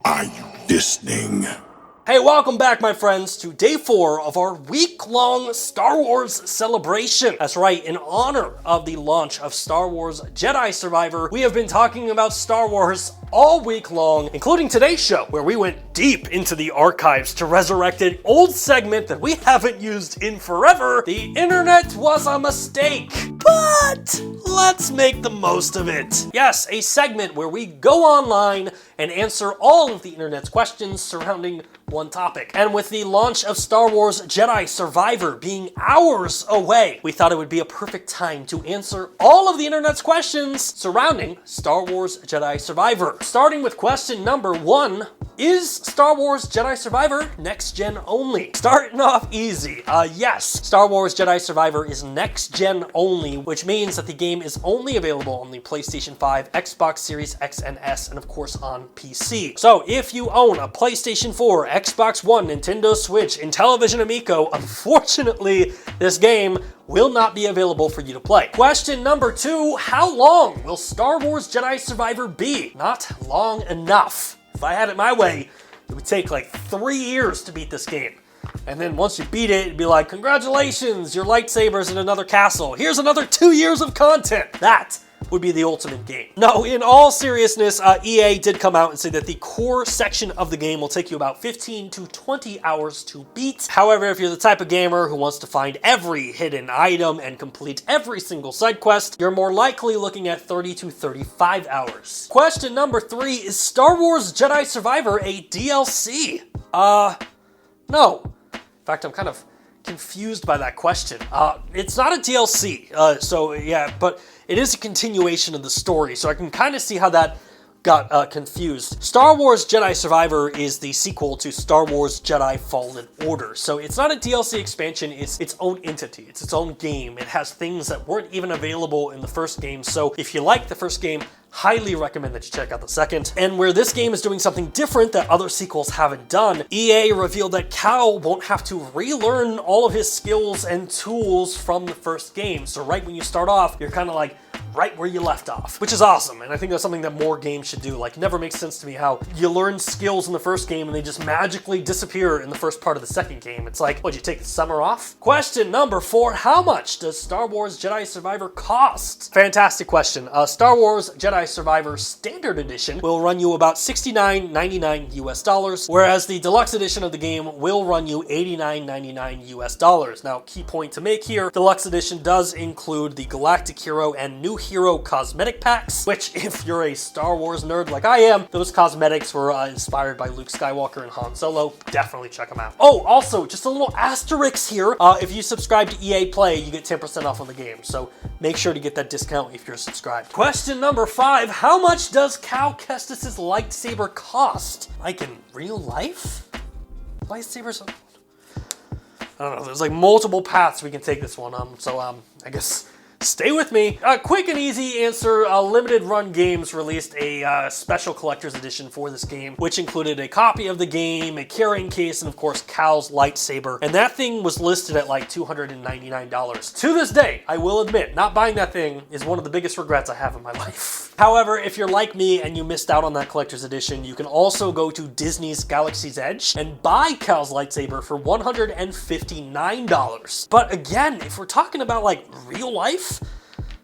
Are you listening? Hey, welcome back, my friends, to day 4 of our week-long Star Wars celebration. That's right, in honor of the launch of Star Wars Jedi Survivor, we have been talking about Star Wars all week long, including today's show, where we went deep into the archives to resurrect an old segment that we haven't used in forever. The internet was a mistake, but let's make the most of it. Yes, a segment where we go online and answer all of the internet's questions surrounding one topic. And with the launch of Star Wars Jedi Survivor being hours away, we thought it would be a perfect time to answer all of the internet's questions surrounding Star Wars Jedi Survivor. Starting with question number 1, is Star Wars Jedi Survivor next-gen only? Starting off easy. Yes, Star Wars Jedi Survivor is next-gen only, which means that the game is only available on the PlayStation 5, Xbox Series X and S, and of course on PC. So if you own a PlayStation 4, Xbox One, Nintendo Switch, Intellivision Amico, unfortunately, this game will not be available for you to play. Question number 2, how long will Star Wars Jedi Survivor be? Not long enough. If I had it my way, it would take like 3 years to beat this game. And then once you beat it, it'd be like, congratulations, your lightsaber's in another castle. Here's another 2 years of content. That would be the ultimate game. No, in all seriousness, EA did come out and say that the core section of the game will take you about 15 to 20 hours to beat. However, if you're the type of gamer who wants to find every hidden item and complete every single side quest, you're more likely looking at 30 to 35 hours. Question number 3, is Star Wars Jedi Survivor a DLC? No. In fact, I'm kind of confused by that question. It's not a DLC, so yeah, but it is a continuation of the story, so I can kind of see how that got confused. Star Wars Jedi Survivor is the sequel to Star Wars Jedi Fallen Order, so it's not a DLC expansion, it's its own entity, it's its own game. It has things that weren't even available in the first game, so if you like the first game, highly recommend that you check out the second. And where this game is doing something different that other sequels haven't done, EA revealed that Cal won't have to relearn all of his skills and tools from the first game. So right when you start off, you're kind of like right where you left off, which is awesome. And I think that's something that more games should do. Like, it never makes sense to me how you learn skills in the first game and they just magically disappear in the first part of the second game. It's like, what'd you take the summer off? Question number 4, how much does Star Wars Jedi Survivor cost? Fantastic question. Star Wars Jedi Survivor Standard Edition will run you about $69.99 US, whereas the Deluxe Edition of the game will run you $89.99 US. Now, key point to make here, Deluxe Edition does include the Galactic Hero and New Hero cosmetic packs, which if you're a Star Wars nerd like I am, those cosmetics were inspired by Luke Skywalker and Han Solo. Definitely check them out. Oh, also, just a little asterisk here. If you subscribe to EA Play, you get 10% off on the game, so make sure to get that discount if you're subscribed. Question number 5, how much does Cal Kestis' lightsaber cost? Like in real life? Lightsabers? I don't know, there's like multiple paths we can take this one on, so I guess stay with me. Quick and easy answer, Limited Run Games released a special collector's edition for this game, which included a copy of the game, a carrying case, and of course Cal's lightsaber. And that thing was listed at like $299. To this day, I will admit, not buying that thing is one of the biggest regrets I have in my life. However, if you're like me and you missed out on that collector's edition, you can also go to Disney's Galaxy's Edge and buy Cal's lightsaber for $159. But again, if we're talking about like real life,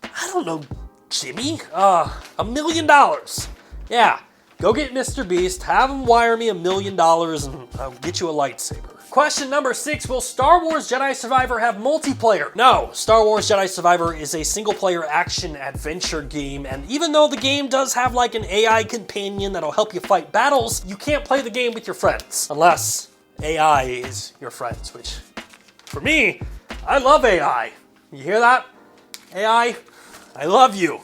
I don't know, Jimmy, $1 million. Yeah, go get Mr. Beast, have him wire me $1 million and I'll get you a lightsaber. Question number 6, will Star Wars Jedi Survivor have multiplayer? No, Star Wars Jedi Survivor is a single-player action-adventure game, and even though the game does have like an AI companion that'll help you fight battles, you can't play the game with your friends, unless AI is your friends, which, for me, I love AI. You hear that? AI, I love you.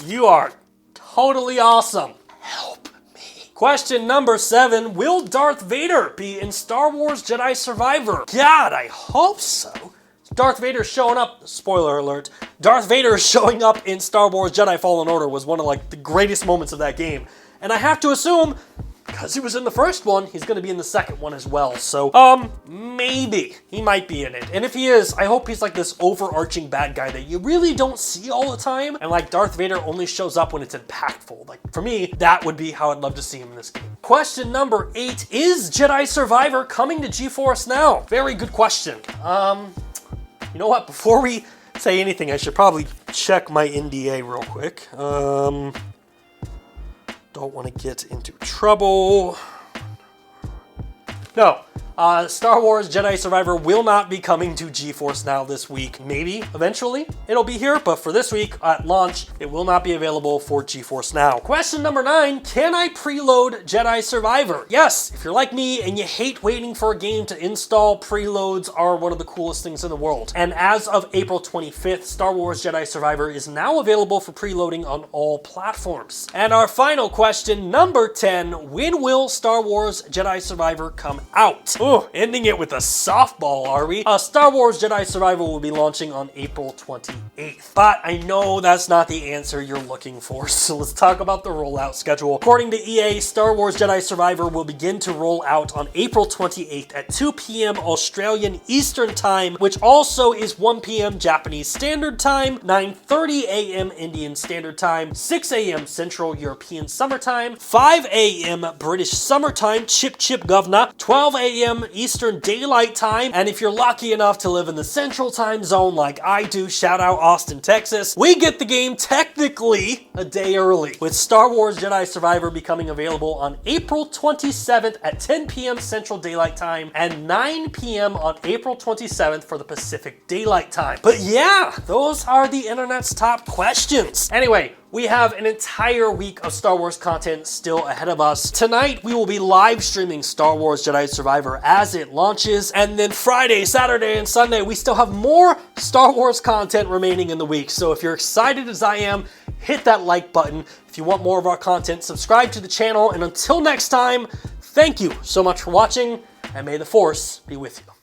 You are totally awesome. Help. Question number 7, will Darth Vader be in Star Wars Jedi Survivor? God, I hope so. Darth Vader showing up, spoiler alert, Darth Vader showing up in Star Wars Jedi Fallen Order was one of like the greatest moments of that game. And I have to assume, because he was in the first one, he's going to be in the second one as well. So, maybe he might be in it. And if he is, I hope he's like this overarching bad guy that you really don't see all the time. And like Darth Vader only shows up when it's impactful. Like for me, that would be how I'd love to see him in this game. Question number 8, is Jedi Survivor coming to GeForce Now? Very good question. You know what? Before we say anything, I should probably check my NDA real quick. Don't want to get into trouble. No. Star Wars Jedi Survivor will not be coming to GeForce Now this week. Maybe, eventually, it'll be here, but for this week, at launch, it will not be available for GeForce Now. Question number 9, can I preload Jedi Survivor? Yes, if you're like me and you hate waiting for a game to install, preloads are one of the coolest things in the world. And as of April 25th, Star Wars Jedi Survivor is now available for preloading on all platforms. And our final question, number 10, when will Star Wars Jedi Survivor come out? Oh, ending it with a softball, are we? Star Wars Jedi Survivor will be launching on April 28th. But I know that's not the answer you're looking for, so let's talk about the rollout schedule. According to EA, Star Wars Jedi Survivor will begin to roll out on April 28th at 2 p.m. Australian Eastern Time, which also is 1 p.m. Japanese Standard Time, 9:30 a.m. Indian Standard Time, 6 a.m. Central European Summer Time, 5 a.m. British Summer Time, chip chip governor, 12 a.m. Eastern Daylight Time, and if you're lucky enough to live in the Central Time Zone like I do, shout out Austin, Texas, we get the game technically a day early, with Star Wars Jedi Survivor becoming available on April 27th at 10 p.m. Central Daylight Time and 9 p.m. on April 27th for the Pacific Daylight Time. But yeah, those are the internet's top questions. Anyway, we have an entire week of Star Wars content still ahead of us. Tonight, we will be live streaming Star Wars Jedi Survivor as it launches, and then Friday, Saturday, and Sunday, we still have more Star Wars content remaining in the week. So if you're excited as I am, hit that like button. If you want more of our content, subscribe to the channel, and until next time, thank you so much for watching, and may the Force be with you.